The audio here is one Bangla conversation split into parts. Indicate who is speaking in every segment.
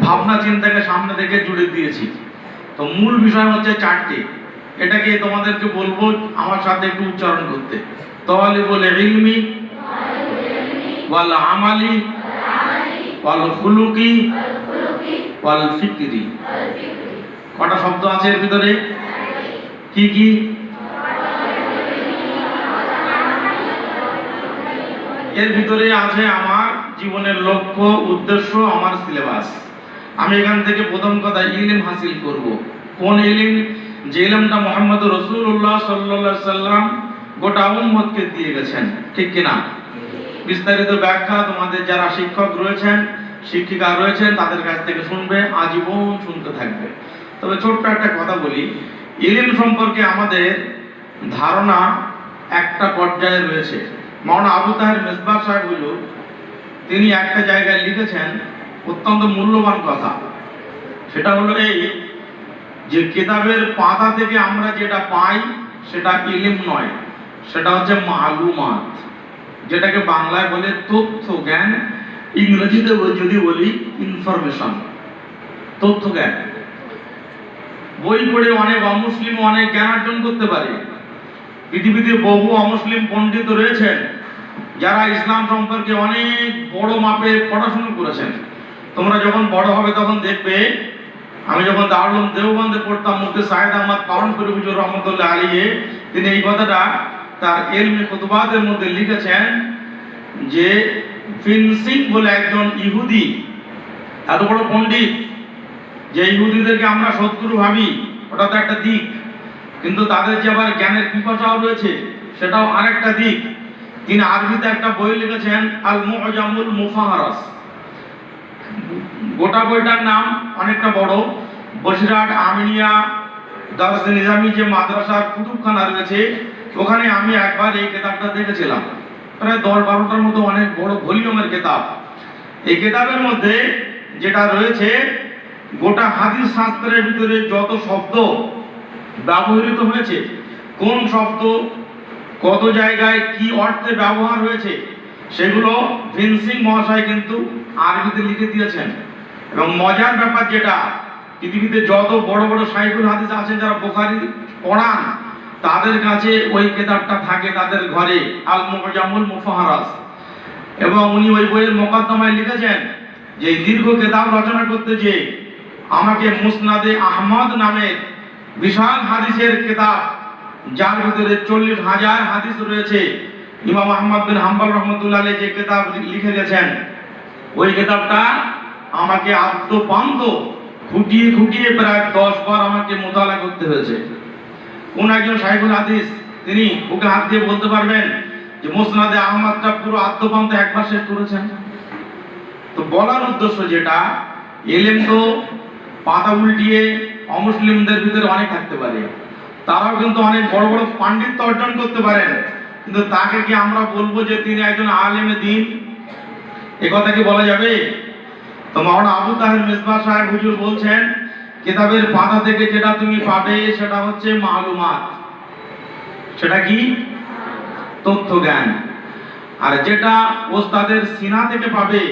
Speaker 1: ভাবনা চিন্তাকে সামনে থেকে জুড়ে দিয়েছি। তো মূল বিষয় হচ্ছে চারটি, এটাকে তোমাদেরকে বলবো আমার সাথে একটু উচ্চারণ করতে। তালিবুল ইলমি ওয়াল আমালি ওয়াল খুলুকি ওয়াল ফিকরি। কটা শব্দ আছে এর ভিতরে? কি কি? এর ভিতরে আছে আমার জীবনের লক্ষ্য, উদ্দেশ্য, আমার সিলেবাস। আমি এখান থেকে প্রথম কথা ইলম হাসিল করব। কোন ইলম? যে ইলমটা মুহাম্মদ রাসূলুল্লাহ সাল্লাল্লাহু আলাইহি সাল্লাম গোটা উম্মতকে দিয়ে গেছেন, ঠিক কিনা? বিস্তারিত ব্যাখ্যা তোমাদের যারা শিক্ষক রয়েছেন, শিক্ষিকা রয়েছেন, তাদের কাছ থেকে শুনবে, আজীবন শুনতে থাকবে। তবে ছোট্ট একটা কথা বলি, ইলম সম্পর্কে আমাদের ধারণা একটা পর্যায়ে রয়েছে। মাওলানা আবু তাহের মেজবাহ সাহেব হুজুর তিনি একটা জায়গায় লিখেছেন অত্যন্ত মূল্যবান কথা। সেটা হলো এই যে কিতাবের পাতা থেকে আমরা যেটা পাই সেটা ইলম নয়, সেটা হচ্ছে মালুমাত, যেটাকে বাংলায় বলে তথ্য জ্ঞান, ইংরেজিতে যদি বলি ইনফরমেশন, তথ্য জ্ঞান। বই পড়ে অনেক অমুসলিম অনেক জ্ঞান অর্জন করতে পারে। পৃথিবীতে বহু অমুসলিম পণ্ডিত রয়েছেন যারা ইসলাম সম্পর্কে অনেক বড় মাপে পড়াশোনা করেছেন। তোমরা যখন বড় হবে তখন দেখবে, আমি যখন দারুল দেওবন্দে পড়তাম, মুফতি সাইদ আহমদ পাওয়ানপুরি হুজুর রহমতুল্লাহ আলাইহি তিনি এই কথাটা তার ইলমি খুতবাতের মধ্যে লিখেছেন যে ফিনসিং বলে একজন ইহুদি, এত বড় পণ্ডিত, যে ইহুদিদেরকে আমরা শত্রু ভাবি ওটা তো একটা দিক, কিন্তু তাদের যে আবার জ্ঞানের পিপাসাও রয়েছে সেটাও আরেকটা দিক। তিনি আরবিতে একটা বই লিখেছেন আল মুআজামুল মুফাহারাস। গোটা বইটার নাম অনেকটা বড়। বসিরহাট আমিনিয়া দারুস নিজামী যে মাদ্রাসার কুতুবখানা রয়েছে ওখানে আমি একবার এই কিতাবটা দেখেছিলাম, প্রায় 10-12টার মতো অনেক বড় ভলিউমের কিতাব। এই কিতাবের মধ্যে যেটা রয়েছে, গোটা হাদিস শাস্ত্রের ভিতরে যত শব্দ ব্যবহৃত হয়েছে, কোন শব্দ কত জায়গায় কি অর্থে ব্যবহার হয়েছে, সেগুলো ভিনসিং মহাশয় কিন্তু আরবিতে লিখে দিয়েছেন। এবং মজার ব্যাপার যেটা, পৃথিবীতে যত বড় বড় শাইখুল হাদিস আছেন যারা বুখারী পড়ান, তাদের কাছে ওই কিতাবটা থাকে তাদের ঘরে, আল মুআজামুল মুফাহারাস। এবং উনি ওই বইয়ের মুকদ্দমায় লিখেছেন যে দীর্ঘ কিতাব রচনা করতে যে আমাকে মুসনাদে আহমদ নামের বিশাল হাদিসের কিতাব, যার ভিতরে 40,000 হাদিস রয়েছে, ইমাম আহমদ বিন হাম্বল রহমতুল্লাহ আলাইহি যে কিতাব লিখে গেছেন, ওই কিতাবটা আমাকে আদ্যপান্ত খুঁটিয়ে খুঁটিয়ে প্রায় 10 বার আমাকে মোতালা করতে হয়েছে। কোন একজন শাইখুল হাদিস তিনি বুকে হাত দিয়ে বলতে পারবেন যে মুসনাদে আহমদটা পুরো আদ্যপান্ত একবার শেষ করেছেন? তো বলার উদ্দেশ্য যেটা, ইলম তো পাতা উল্টিয়ে অমুসলিমদের ভিতরে অনেক থাকতে পারে, তারাও কিন্তু অনেক বড় বড় পাণ্ডিত্য অর্জন করতে পারেন, কিন্তু তাকে কি আমরা বলবো যে তিনি একজন আলেমে দ্বীন? এ কথা কি বলা যাবে? তো মাওলানা আবু তাহের মেজবাহ সাহেব হুজুর বলছেন কিতাবের পাতা থেকে যেটা তুমি পাবে সেটা হচ্ছে মালুমাত। সেটা কি? তথ্য জ্ঞান। আর যেটা ওস্তাদের সিনা থেকে পাবে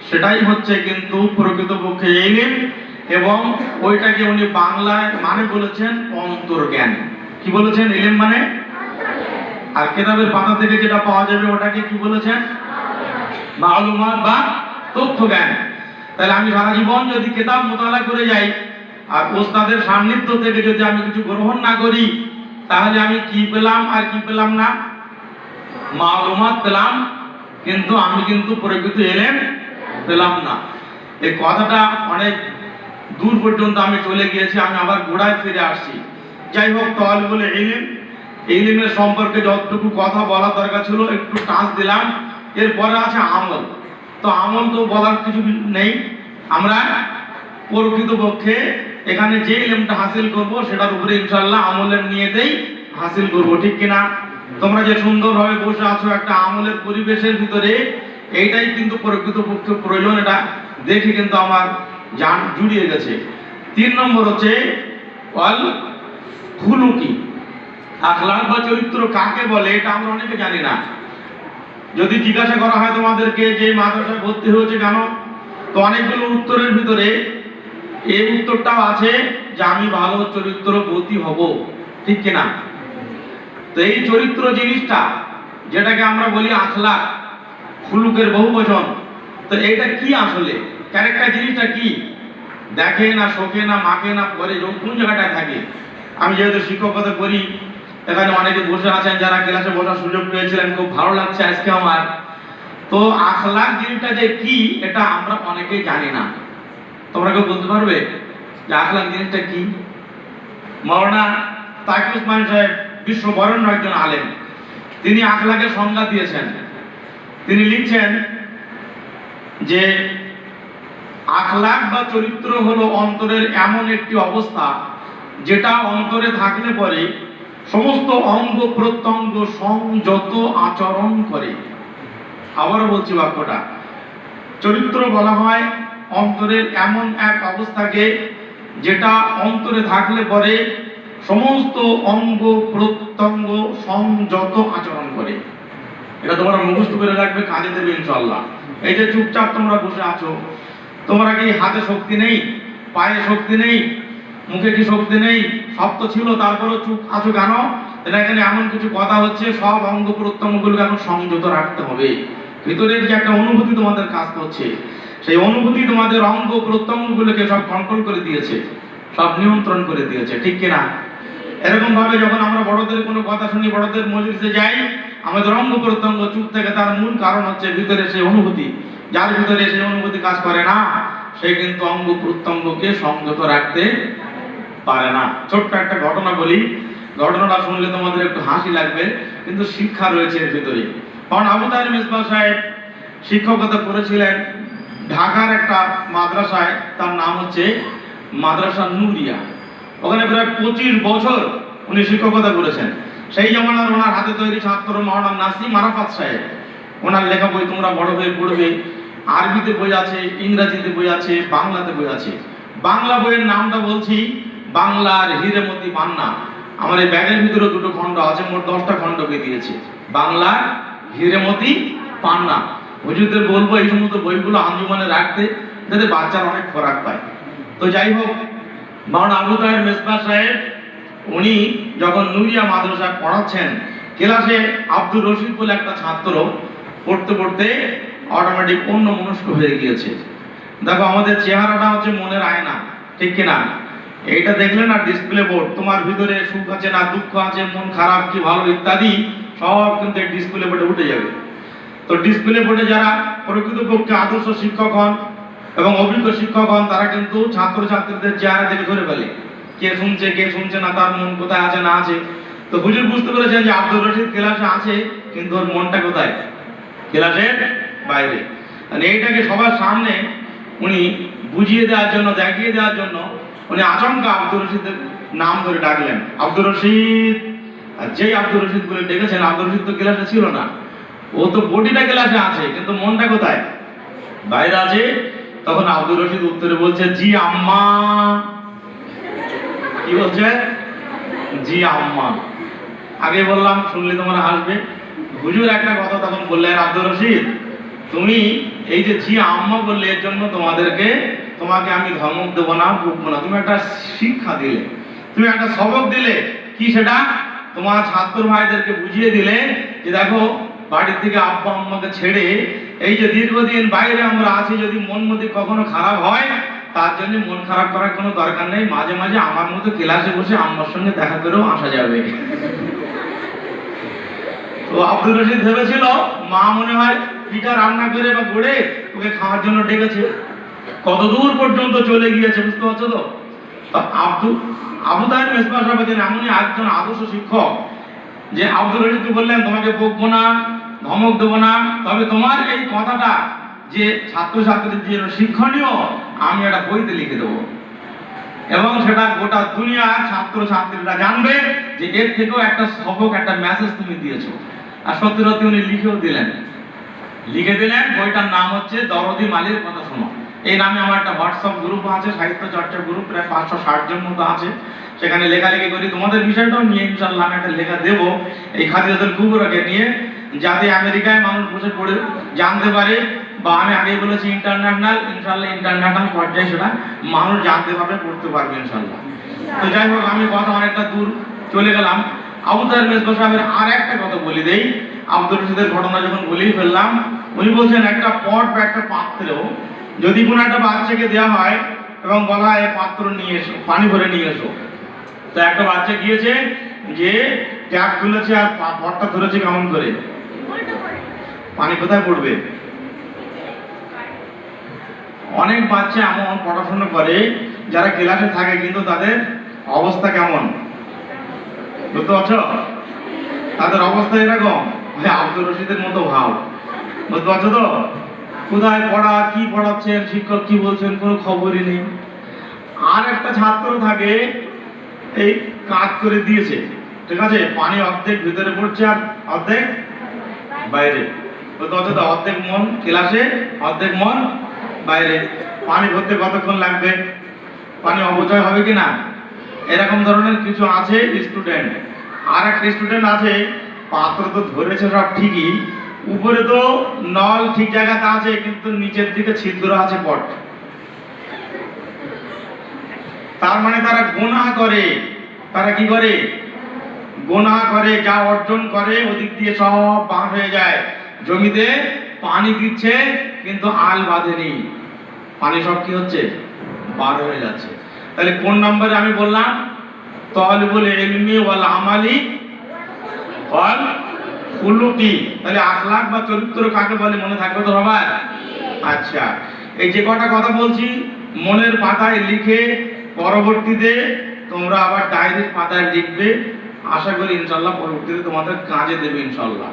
Speaker 1: সেটাই হচ্ছে কিন্তু প্রকৃতপক্ষে ইলম, এবং ওইটাকে উনি বাংলায় মানে বলেছেন অন্তর্জ্ঞান। কি বলেছেন? ইলম মানে। আর কিতাবের পাতা থেকে যেটা পাওয়া যাবে ওটাকে কি বলেছেন? মালুমাত বা তথ্য জ্ঞান। তাহলে আমি সারা জীবন যদি কিতাব মোতালা করে যাই আর ওস্তাদের সান্নিধ্য থেকে যদি আমি কিছু গ্রহণ না করি, তাহলে আমি কি পেলাম আর কি পেলাম না? মালুমাত পেলাম, কিন্তু আমি কিন্তু প্রকৃত ইলম পেলাম না। এই কথাটা অনেক দূর পর্যন্ত আমি চলে গিয়েছি, আমি আবার গোড়ায় ফিরে আসছি। যাই হোক, তালিবুল ইলম, ইলমের সম্পর্কে যতটুকু কথা বলা দরকার ছিল একটু টাচ দিলাম। এরপরে আছে আমল। তো আমল তো বলার কিছু নেই, আমরা প্রকৃতপক্ষে এখানে যে ইলমটা হাসিল করব সেটার উপরে ইনশাআল্লাহ আমলের নিয়েতেই হাসিল করব, ঠিক কিনা? তোমরা যে সুন্দরভাবে বসে আছো একটা আমলের পরিবেশের ভিতরে, এইটাই কিন্তু প্রকৃতপক্ষে প্রয়োজন। এটা দেখে কিন্তু আমার জান জুড়িয়ে গেছে। 3 নম্বর হচ্ছে ওয়াল খুলুকি। আখলাক বা চরিত্র কাকে বলে এটা আমরা অনেকে জানি না। যদি জিজ্ঞাসা করা হয় তোমাদেরকে যে মাদ্রাসায় ভর্তি হয়েছে কেন, তো অনেকগুলো উত্তরের ভিতরে এই উত্তরটাও আছে যে আমি ভালো চরিত্রবতী হব, ঠিক কিনা? তো এই চরিত্র জিনিসটা, যেটাকে আমরা বলি আখলাক, খুলুকের বহুবচন, তো এটা কি আসলে? ক্যারেক্টার জিনিসটা কি? দেখে না, শোকে না, মাকে না, পরে কোন জায়গাটায় থাকে? আমি যেহেতু শিক্ষকতা করি, এখানে অনেকে বসে আছেন যারা ক্লাসে বসার সুযোগ পেয়েছিলেন, খুব ভালো লাগছে আজকে আমার। তো আখলাক জিনিসটা যে কি, এটা আমরা অনেকেই জানি না। তোমরা কেউ বলতে পারবে যে আখলাক জিনিসটা কি? মাওলানা তাকি উসমানী সাহেব বিশ্ববরণ্য একজন আলেম, তিনি আখলাকের সংজ্ঞা দিয়েছেন। তিনি লিখছেন যে আখলাক বা চরিত্র হলো অন্তরের এমন একটি অবস্থা যেটা অন্তরে থাকলে পরে সমস্ত অঙ্গ প্রত্যঙ্গ সংযত আচরণ করে। আবারও বলছি বাক্যটা, চরিত্র বলা হয় অন্তরের এমন এক অবস্থাকে যেটা অন্তরে থাকলে পরে সমস্ত অঙ্গ প্রত্যঙ্গ সংযত আচরণ করে। এটা তোমরা মুখস্থ করে রাখবে, কাজে দেবে ইনশাআল্লাহ। এই যে চুপচাপ তোমরা বসে আছো, তোমরা কি হাতে শক্তি নেই, পায়ে শক্তি নেই, মুখে কি শক্তি নেই? সব তো ছিল, তারপরেও চুপ আছো কেন? এখানে এমন কিছু কথা হচ্ছে, সব অঙ্গ প্রত্যঙ্গগুলোকে এখন সংযত রাখতে হবে। ভিতরের যে একটা অনুভূতি তোমাদের কাজ করছে, সেই অনুভূতি তোমাদের অঙ্গ প্রত্যঙ্গগুলোকে সব কন্ট্রোল করে দিয়েছে, সব নিয়ন্ত্রণ করে দিয়েছে, ঠিক কিনা? এরকম ভাবে যখন আমরা বড়দের কোনো কথা শুনি, বড়দের মজলিসে যাই, আমাদের অঙ্গ প্রত্যঙ্গ চুপ থাকে, তার মূল কারণ হচ্ছে ভিতরে সেই অনুভূতি। যার ভিতরে সেই অনুভূতি কাজ করে না, সে কিন্তু অঙ্গ প্রত্যঙ্গকে সংযত রাখতে পারে না। ছোট্ট একটা ঘটনা বলি, ঘটনাটা শুনলে তোমাদের একটু হাসি লাগবে, কিন্তু শিক্ষা রয়েছে এর ভিতরে। কারণ আবু তাহের মেজবাহ সাহেব শিক্ষকতা করেছিলেন ঢাকার একটা মাদ্রাসায়, তার নাম হচ্ছে মাদ্রাসা নুরিয়া। ওখানে প্রায় 25 বছর উনি শিক্ষকতা করেছেন। সেই জামানার ওনার হাতে তৈরি ছাত্র মাওলানা নাসিম আরাফাত সাহেব, ওনার লেখা বই তোমরা বড় হয়ে পড়বে। আরবিতে বই আছে, ইংরেজিতে বই আছে, বাংলাতে বই আছে। বাংলা বইয়ের নামটা বলছি বাংলার হিরেমতি পান্না। আমার এই ব্যাগের ভিতরে দুটো খণ্ড আছে, মোট 10টা খণ্ডকে দিয়েছে। বাংলার হিরেমতি পান্না। হুজুরদের বলবো এই সমস্ত বইগুলো আঞ্জুমানে রাখতে, যাতে বাচ্চারা অনেক খোরাক পায়। তো যাই হোক, মাওলানা আবু তাহের মেজবাহ সাহেব উনি যখন নুরিয়া মাদ্রাসায় পড়াচ্ছেন, ক্লাসে আব্দুর রশিদ বলে একটা ছাত্র পড়তে পড়তে অটোমেটিক অন্য মনস্ক হয়ে গিয়েছে। দেখো, আমাদের চেহারাটা হচ্ছে মনের আয়না, ঠিক কিনা? এইটা দেখলে না ডিসপ্লে বোর্ড, তোমার ভিতরে সুখ আছে না দুঃখ আছে, মন খারাপ কি ভালো ইত্যাদি সব কিন্তু এই ডিসপ্লে বোর্ডে উঠে যাবে। তো ডিসপ্লে বোর্ডে যারা প্রকৃতপক্ষে আদর্শ শিক্ষক হন এবং অভিজ্ঞ শিক্ষক হন, তারা কিন্তু ছাত্রছাত্রীদের চেহারা দেখে ধরে ফেলে কে শুনছে কে শুনছে না, তার মন কোথায় আছে না আছে। তো হুজুর বুঝতে পেরেছেন যে আব্দুর রশিদ ক্লাসে আছে, কিন্তু ওর মনটা কোথায়? ক্লাসের বাইরে। মানে এইটাকে সবার সামনে উনি বুঝিয়ে দেওয়ার জন্য, দেখিয়ে দেওয়ার জন্য উনি আচমকা আব্দুর রশিদের নাম ধরে ডাকলেন, আব্দুর রশিদ। আর যেই আব্দুর রশিদ বলে ডেকেছেন, আব্দুর রশিদ তো ক্লাসে ছিল না, ও তো বডিটা ক্লাসে আছে, কিন্তু মনটা কোথায়? বাইরে আছে। তখন আব্দুর রশিদ উত্তরে বলছে, জি আম্মা। কি বলছে? জি আম্মা। আগে বললাম, শুনলে তোমরা হাসবে। হুজুর একটা কথা তখন বললেন, আব্দুর রশিদ তুমি এই যে জি আম্মা বললে, এর জন্য তোমাকে আমি ধমক দেবো না, বকবো না, তুমি একটা শিক্ষা দিলে, তুমি একটা সবক দিলে। কি সেটা? তোমার ছাত্র ভাইদেরকে বুঝিয়ে দিলে যে দেখো, বাড়ির থেকে আব্বা আম্মাকে ছেড়ে এই যে দীর্ঘদিন বাইরে আমরা আছি, যদি মন মধ্যে কখনো খারাপ হয়, তার জন্য মন খারাপ করার কোনো দরকার নেই। মাঝে মাঝে আমার মতো ক্লাসে বসে আম্মার সঙ্গে দেখা করেও আসা যাবে। তো আব্দুর রশিদ ভেবেছিল মা মনে হয় পিঠা রান্না করে বা গড়ে ওকে খাওয়ার জন্য ডেকেছে। কত দূর পর্যন্ত চলে গিয়েছে, বুঝতে পারছো তো? আবু তাহের মেজবাহ সাহেব এমনই একজন আদর্শ শিক্ষক যে আব্দুর রশিদকে বললেন, তোমাকে বকবো না, ধমক দেবো না, তবে তোমার এই কথাটা যে ছাত্রছাত্রীদের জন্য শিক্ষণীয়, আমি একটা বইতে লিখে দেবো, এবং সেটা গোটা দুনিয়ার ছাত্রছাত্রীরা জানবে যে এর থেকেও একটা সবক, একটা মেসেজ তুমি দিয়েছো। আর সত্যি সত্যি উনি লিখে দিলেন। বইটার নাম হচ্ছে দরদি মালির কথা শোনো। এই নামে আমার একটা হোয়াটসঅ্যাপ গ্রুপ আছে, সাহিত্য চর্চা গ্রুপ, প্রায় 560 জন মতো আছে। সেখানে লেখালেখি করি, তোমাদের বিষয়টাও নিয়ে ইনশাআল্লাহ আমি একটা লেখা দেবো এই খাদিজাতুল কুবরাকে নিয়ে, যাতে আমেরিকায় মানুষ বসে পড়ে জানতে পারে বা আমি আগেই বলেছি ইন্টারন্যাশনাল, ইনশাআল্লাহ ইন্টারন্যাশনাল পর্যায়ে সেটা মানুষ জানতে পারবে, পড়তে পারবে ইনশাআল্লাহ। তো যাই হোক, আমি কথা অনেকটা দূর চলে গেলাম। আবু তাহের মেজবা সাহেবের আর একটা কথা বলে দেই। আব্দুর রশিদের ঘটনা যখন বলেই ফেললাম, উনি বলছেন একটা পট বা একটা পাত্রেও যদি কোনো একটা বাচ্চাকে দেওয়া হয় এবং বলা হয় পাত্র নিয়ে এসো, পানি ভরে নিয়ে এসো, তো একটা বাচ্চা গিয়েছে, যে ট্যাপ খুলেছে আর পটটা ধরেছে কেমন করে, পানি কোথায় পড়বে? অনেক বাচ্চা এমন পড়াশোনা করে যারা ক্লাসে থাকে কিন্তু তাদের অবস্থা কেমন বুঝতে পারছো? তাদের অবস্থা এরকম, আব্দুর রশিদের মতো ভাব, বুঝতে পারছো তো? কোথায় পড়া, কি পড়াচ্ছেন, শিক্ষক কি বলছেন, কোনো খবরই নেই। আর একটা ছাত্র থাকে, এই কাজ করে দিয়েছে, ঠিক আছে, পানি অর্ধেক ভিতরে পড়ছে আর অর্ধেক বাইরে, বুঝতে পারছো তো? অর্ধেক মন ক্লাসে, অর্ধেক মন বাইরে। পানি ভরতে কতক্ষণ লাগবে? পানি অপচয় হবে কি না? এরকম ধরনের কিছু আছে স্টুডেন্ট। আর একটা স্টুডেন্ট আছে, পাত্র তো ধরেছে সব ঠিকই, উপরে তো নল ঠিক জায়গাতে আছে কিন্তু নিচের দিকে ছিদ্র আছে পট। তার মানে তারা গুনাহ করে। তারা কি করে? গুনাহ করে, যা অর্জন করে ওদিক দিয়ে সব বার হয়ে যায়। জমিতে পানি দিচ্ছে কিন্তু আল বাঁধেনি, পানি সব কি হচ্ছে? বার হয়ে যাচ্ছে। তাহলে কোন নম্বরে আমি বললাম? তালিবুল ইলমি ওয়াল আমালি ওয়াল খুলুকি। তাহলে আখলাক বা চরিত্র কাকে বলে মনে থাকবে তো সবার? আচ্ছা, এই যে কটা কথা বলছি মনের পাতায় লিখে পরবর্তীতে তোমরা আবার ডায়েরির পাতায় লিখবে। আশা করি ইনশাআল্লাহ পরবর্তীতে তোমাদের কাজে দেবে ইনশাআল্লাহ।